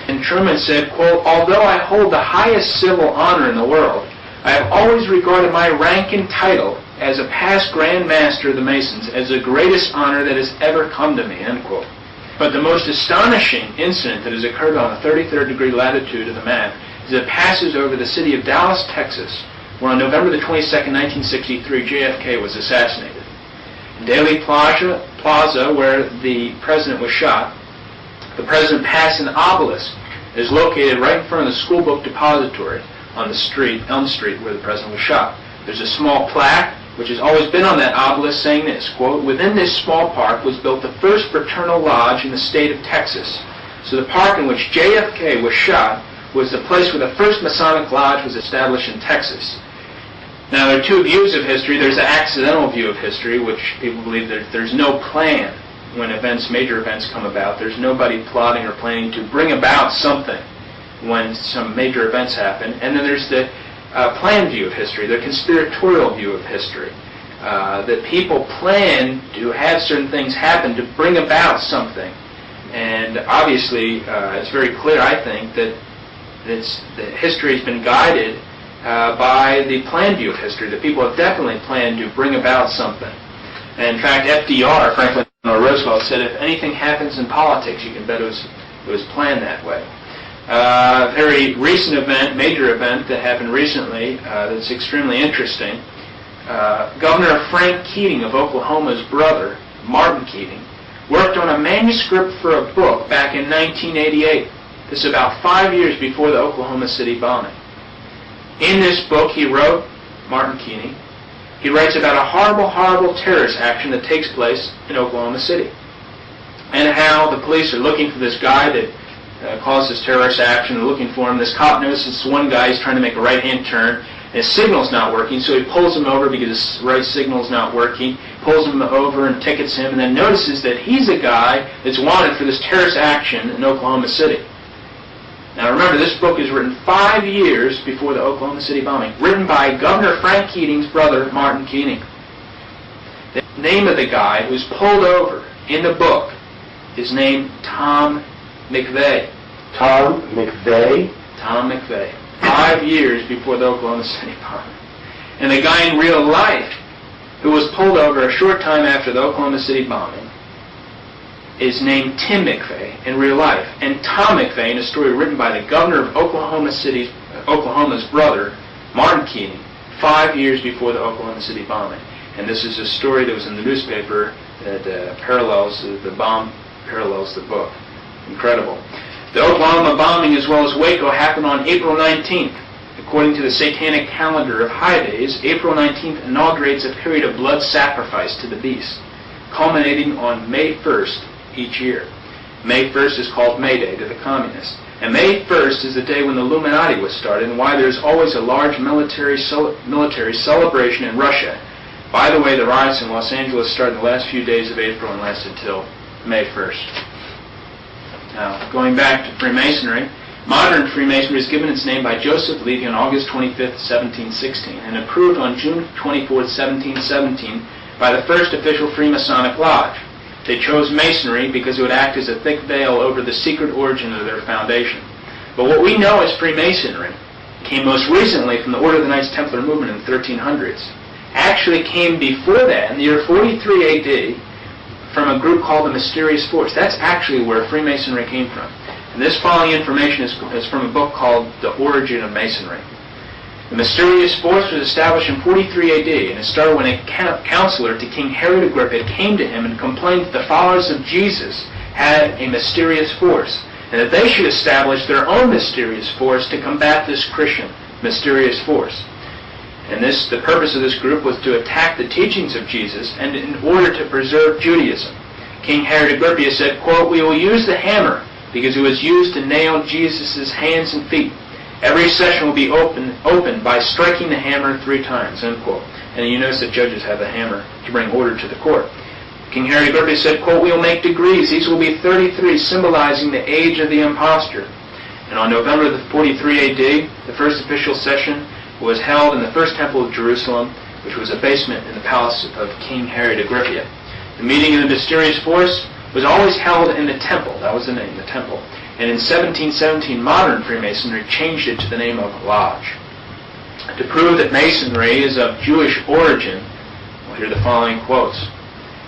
And Truman said, quote, "Although I hold the highest civil honor in the world, I have always regarded my rank and title as a past Grand Master of the Masons as the greatest honor that has ever come to me," end quote. But the most astonishing incident that has occurred on the 33rd degree latitude of the map is it passes over the city of Dallas, Texas, where on November the 22nd, 1963, JFK was assassinated. In Daley Plaza, where the president was shot, the president passed an obelisk is located right in front of the school book depository on the street, Elm Street, where the president was shot. There's a small plaque which has always been on that obelisk saying this, quote, "Within this small park was built the first fraternal lodge in the state of Texas." So the park in which JFK was shot was the place where the first Masonic lodge was established in Texas. Now, there are two views of history. There's the accidental view of history, which people believe that there's no plan when major events come about. There's nobody plotting or planning to bring about something when some major events happen. And then there's the planned view of history, the conspiratorial view of history, that people plan to have certain things happen to bring about something. And obviously, it's very clear, I think, that history has been guided by the planned view of history, that people have definitely planned to bring about something. And in fact, FDR, Franklin Roosevelt, said if anything happens in politics, you can bet it was planned that way. A very recent event, major event that happened recently that's extremely interesting. Governor Frank Keating of Oklahoma's brother, Martin Keating, worked on a manuscript for a book back in 1988. This is about 5 years before the Oklahoma City bombing. In this book he wrote, Martin Keating, he writes about a horrible, horrible terrorist action that takes place in Oklahoma City, and how the police are looking for this guy that caused this terrorist action. They're looking for him. This cop notices one guy is trying to make a right-hand turn, and his signal's not working, so he pulls him over because his right signal's not working, pulls him over and tickets him, and then notices that he's a guy that's wanted for this terrorist action in Oklahoma City. Now remember, this book is written 5 years before the Oklahoma City bombing, written by Governor Frank Keating's brother, Martin Keating. The name of the guy who's pulled over in the book is named Tom McVeigh. Tom McVeigh? Tom McVeigh. 5 years before the Oklahoma City bombing. And the guy in real life who was pulled over a short time after the Oklahoma City bombing is named Tim McVeigh in real life. And Tom McVeigh, in a story written by the governor of Oklahoma's brother, Martin Keating, 5 years before the Oklahoma City bombing. And this is a story that was in the newspaper that parallels the bomb, parallels the book. Incredible. The Oklahoma bombing, as well as Waco, happened on April 19th. According to the satanic calendar of high days, April 19th inaugurates a period of blood sacrifice to the beast, culminating on May 1st each year. May 1st is called May Day to the communists. And May 1st is the day when the Illuminati was started, and why there's always a large military celebration in Russia. By the way, the riots in Los Angeles started the last few days of April and lasted till May 1st. Now, going back to Freemasonry, modern Freemasonry is given its name by Joseph Levy on August 25th, 1716, and approved on June 24th, 1717 by the first official Freemasonic lodge. They chose Masonry because it would act as a thick veil over the secret origin of their foundation. But what we know as Freemasonry came most recently from the Order of the Knights Templar movement in the 1300s. Actually came before that, in the year 43 AD, from a group called the Mysterious Force. That's actually where Freemasonry came from. And this following information is from a book called The Origin of Masonry. The Mysterious Force was established in 43 AD, and it started when a counselor to King Herod Agrippa came to him and complained that the followers of Jesus had a mysterious force, and that they should establish their own mysterious force to combat this Christian mysterious force. And the purpose of this group was to attack the teachings of Jesus and in order to preserve Judaism. King Herod Agrippa said, quote, "We will use the hammer because it was used to nail Jesus' hands and feet. Every session will be opened by striking the hammer 3 times, end quote." And you notice that judges have the hammer to bring order to the court. King Herod Agrippa said, quote, "We will make degrees. These will be 33, symbolizing the age of the impostor." And on November the 43 AD, the first official session was held in the first temple of Jerusalem, which was a basement in the palace of King Herod Agrippa. The meeting of the mysterious force was always held in the temple. That was the name, the temple. And in 1717, modern Freemasonry changed it to the name of Lodge. To prove that Masonry is of Jewish origin, we'll hear the following quotes.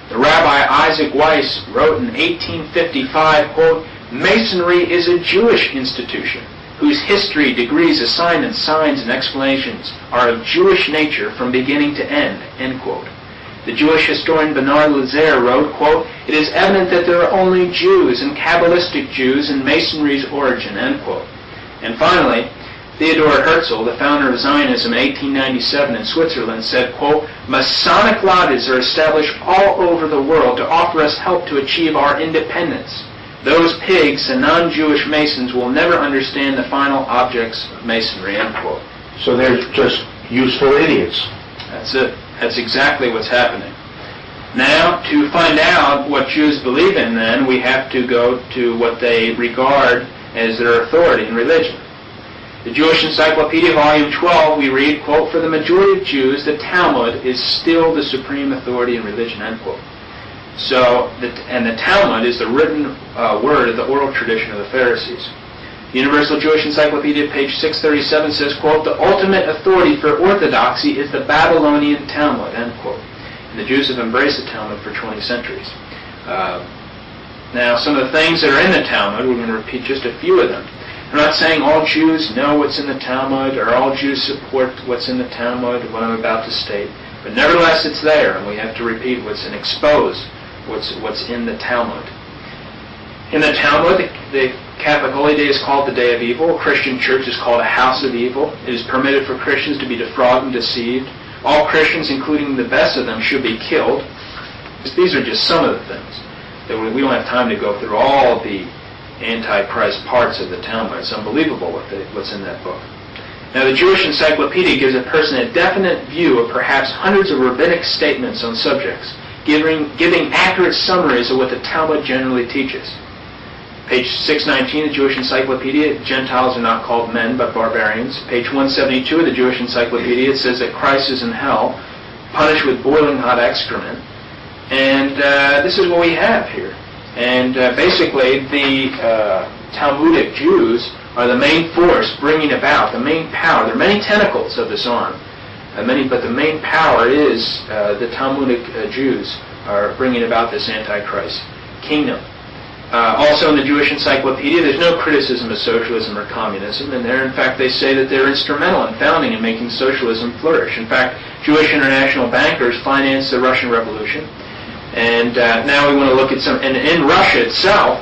The Rabbi Isaac Weiss wrote in 1855, quote, "Masonry is a Jewish institution, whose history, degrees, assignments, signs, and explanations are of Jewish nature from beginning to end," end quote. The Jewish historian Bernard Lazare wrote, quote, "It is evident that there are only Jews and Kabbalistic Jews in Masonry's origin," end quote. And finally, Theodor Herzl, the founder of Zionism in 1897 in Switzerland, said, quote, "Masonic lodges are established all over the world to offer us help to achieve our independence. Those pigs and non-Jewish Masons will never understand the final objects of Masonry," end quote. So they're just useful idiots. That's it. That's exactly what's happening. Now, to find out what Jews believe in, then, we have to go to what they regard as their authority in religion. The Jewish Encyclopedia, Volume 12, we read, quote, "For the majority of Jews, the Talmud is still the supreme authority in religion," end quote. So, and the Talmud is the written word of the oral tradition of the Pharisees. The Universal Jewish Encyclopedia, page 637, says, quote, "The ultimate authority for orthodoxy is the Babylonian Talmud," end quote. And the Jews have embraced the Talmud for 20 centuries. Now, some of the things that are in the Talmud, we're going to repeat just a few of them. I'm not saying all Jews know what's in the Talmud or all Jews support what's in the Talmud, what I'm about to state. But nevertheless, it's there, and we have to repeat and expose what's in the Talmud. In the Talmud, the Catholic holy day is called the Day of Evil. Christian church is called a house of evil. It is permitted for Christians to be defrauded and deceived. All Christians, including the best of them, should be killed. These are just some of the things. We don't have time to go through all of the Antichrist parts of the Talmud. It's unbelievable what's in that book. Now, the Jewish Encyclopedia gives a person a definite view of perhaps hundreds of rabbinic statements on subjects, giving accurate summaries of what the Talmud generally teaches. Page 619 of the Jewish Encyclopedia, Gentiles are not called men, but barbarians. Page 172 of the Jewish Encyclopedia, it says that Christ is in hell, punished with boiling hot excrement. And this is what we have here. And basically, the Talmudic Jews are the main force bringing about, the main power. There are many tentacles of this arm, but the main power is the Talmudic Jews are bringing about this Antichrist kingdom. Also in the Jewish Encyclopedia, there's no criticism of socialism or communism, and in fact, they say that they're instrumental in founding and making socialism flourish. In fact, Jewish international bankers financed the Russian Revolution. And now we want to look at some, and in Russia itself,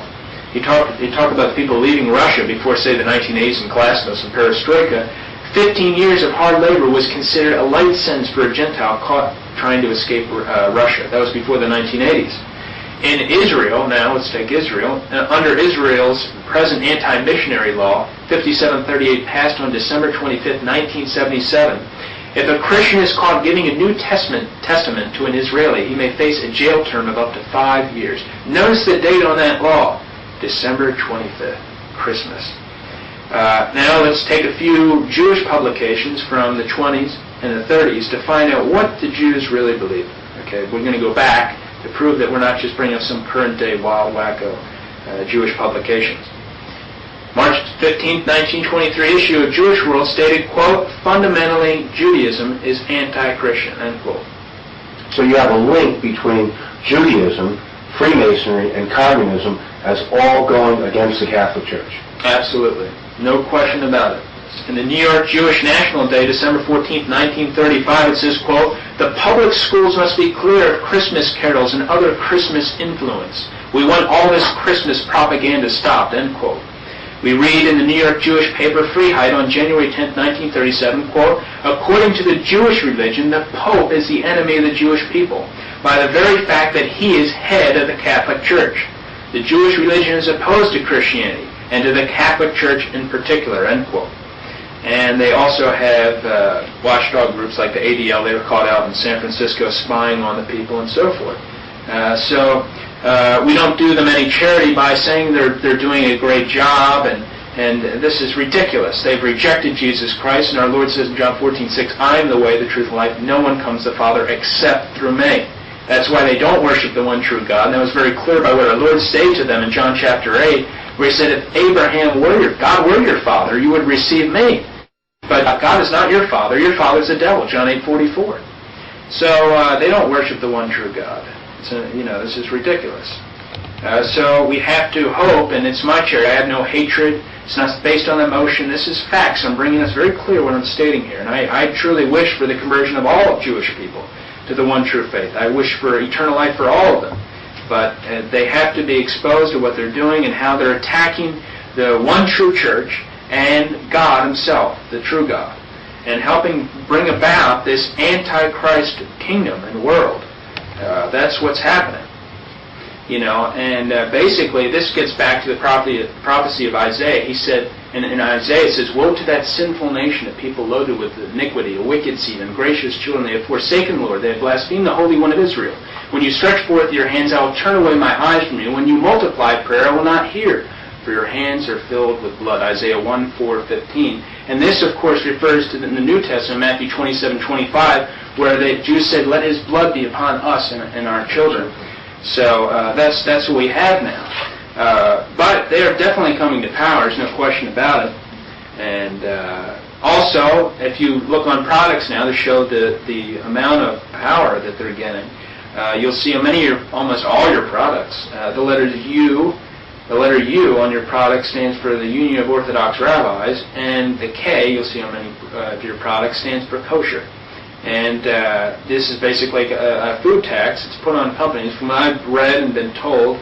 you talk about the people leaving Russia before, say, the 1980s and glasnost and perestroika. 15 years of hard labor was considered a light sentence for a Gentile caught trying to escape Russia. That was before the 1980s. In Israel, now let's take Israel, under Israel's present anti-missionary law, 5738, passed on December 25th, 1977, if a Christian is caught giving a New Testament to an Israeli, he may face a jail term of up to 5 years. Notice the date on that law, December 25th, Christmas. Now let's take a few Jewish publications from the 20s and the 30s to find out what the Jews really believe. Okay, we're going to go back to prove that we're not just bringing up some current-day wild wacko Jewish publications. March 15, 1923 issue of Jewish World stated, quote, "Fundamentally, Judaism is anti-Christian," end quote. So you have a link between Judaism, Freemasonry, and communism as all going against the Catholic Church. Absolutely. No question about it. In the New York Jewish National Day, December 14, 1935, it says, quote, "The public schools must be clear of Christmas carols and other Christmas influence. We want all this Christmas propaganda stopped," end quote. We read in the New York Jewish paper Freiheit on January 10, 1937, quote, "According to the Jewish religion, the Pope is the enemy of the Jewish people by the very fact that he is head of the Catholic Church. The Jewish religion is opposed to Christianity and to the Catholic Church in particular," end quote. And they also have watchdog groups like the ADL. They were caught out in San Francisco spying on the people and so forth. So we don't do them any charity by saying they're doing a great job, and this is ridiculous. They've rejected Jesus Christ, and our Lord says in John 14:6, "I am the way, the truth, and life. No one comes to the Father except through me." That's why they don't worship the one true God. And that was very clear by what our Lord said to them in John chapter 8, where he said, "If Abraham were God were your father, you would receive me. But God is not your father. Your father is the devil," John 8:44. So they don't worship the one true God. This is ridiculous. So we have to hope, and it's my charity. I have no hatred. It's not based on emotion. This is facts. I'm bringing this very clear what I'm stating here. And I truly wish for the conversion of all Jewish people. to the one true faith. I wish for eternal life for all of them. But they have to be exposed to what they're doing and how they're attacking the one true church and God himself, the true God, and helping bring about this Antichrist kingdom and world. That's what's happening. And basically this gets back to the prophecy of Isaiah. He said, in Isaiah it says, "Woe to that sinful nation, a people loaded with iniquity, a wicked seed, ungracious children. They have forsaken the Lord, they have blasphemed the Holy One of Israel. When you stretch forth your hands, I will turn away my eyes from you. When you multiply prayer, I will not hear, for your hands are filled with blood." Isaiah 1:4-15. And this, of course, refers to in the New Testament, Matthew 27:25, where the Jews said, "Let his blood be upon us and our children." So that's what we have now. But they are definitely coming to power, there's no question about it. And also, if you look on products now to show the amount of power that they're getting, you'll see on almost all your products, the letter U on your product stands for the Union of Orthodox Rabbis, and the K you'll see on many of your products stands for kosher. And this is basically a food tax. It's put on companies. From what I've read and been told,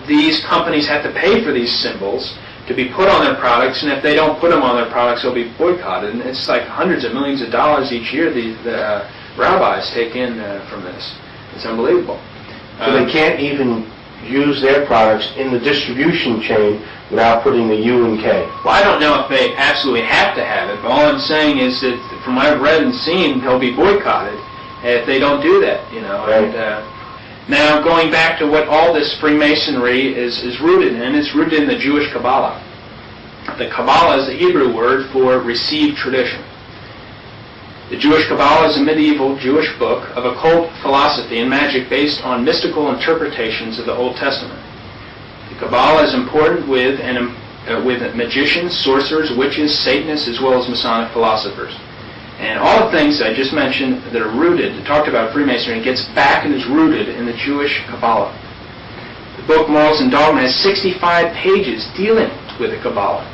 these companies have to pay for these symbols to be put on their products, and if they don't put them on their products, they'll be boycotted. And it's like hundreds of millions of dollars each year the rabbis take in from this. It's unbelievable. So they can't even use their products in the distribution chain without putting the U and K. Well, I don't know if they absolutely have to have it, but all I'm saying is that from what I've read and seen, they'll be boycotted if they don't do that, Right. And, now, going back to what all this Freemasonry is rooted in, it's rooted in the Jewish Kabbalah. The Kabbalah is the Hebrew word for received tradition. The Jewish Kabbalah is a medieval Jewish book of occult philosophy and magic based on mystical interpretations of the Old Testament. The Kabbalah is important with magicians, sorcerers, witches, Satanists, as well as Masonic philosophers. And all the things I just mentioned that are rooted, talked about Freemasonry, gets back and is rooted in the Jewish Kabbalah. The book Morals and Dogma has 65 pages dealing with the Kabbalah.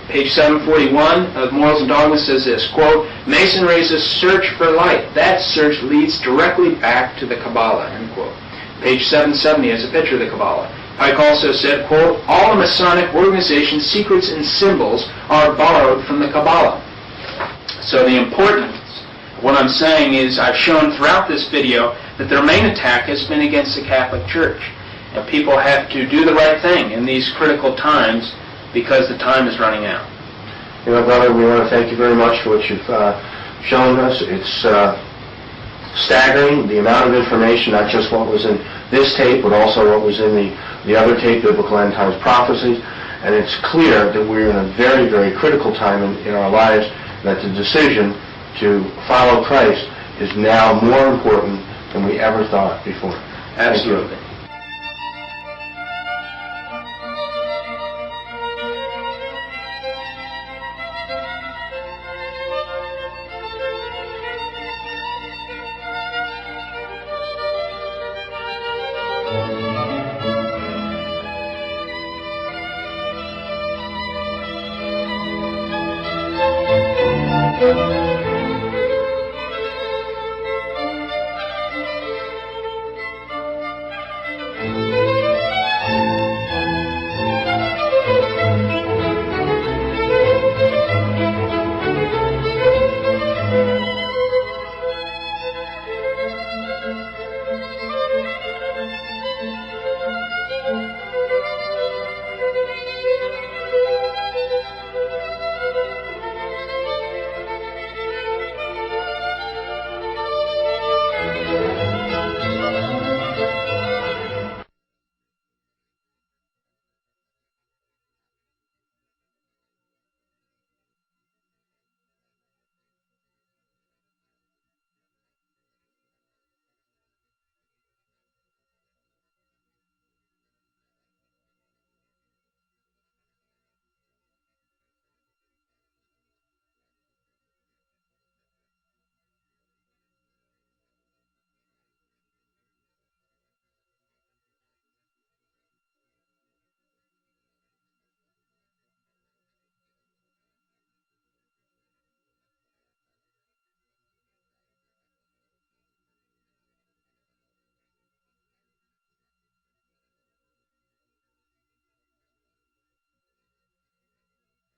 Page 741 of Morals and Dogma says this, quote, "Masonry is a search for light. That search leads directly back to the Kabbalah," end quote. Page 770 has a picture of the Kabbalah. Pike also said, quote, "All Masonic organizations' secrets and symbols are borrowed from the Kabbalah." So the importance, what I'm saying is, I've shown throughout this video that their main attack has been against the Catholic Church. And people have to do the right thing in these critical times because the time is running out. Brother, we want to thank you very much for what you've shown us. It's staggering, the amount of information, not just what was in this tape, but also what was in the other tape, Biblical End Times Prophecies. And it's clear that we're in a very, very critical time in our lives, that the decision to follow Christ is now more important than we ever thought before. Absolutely.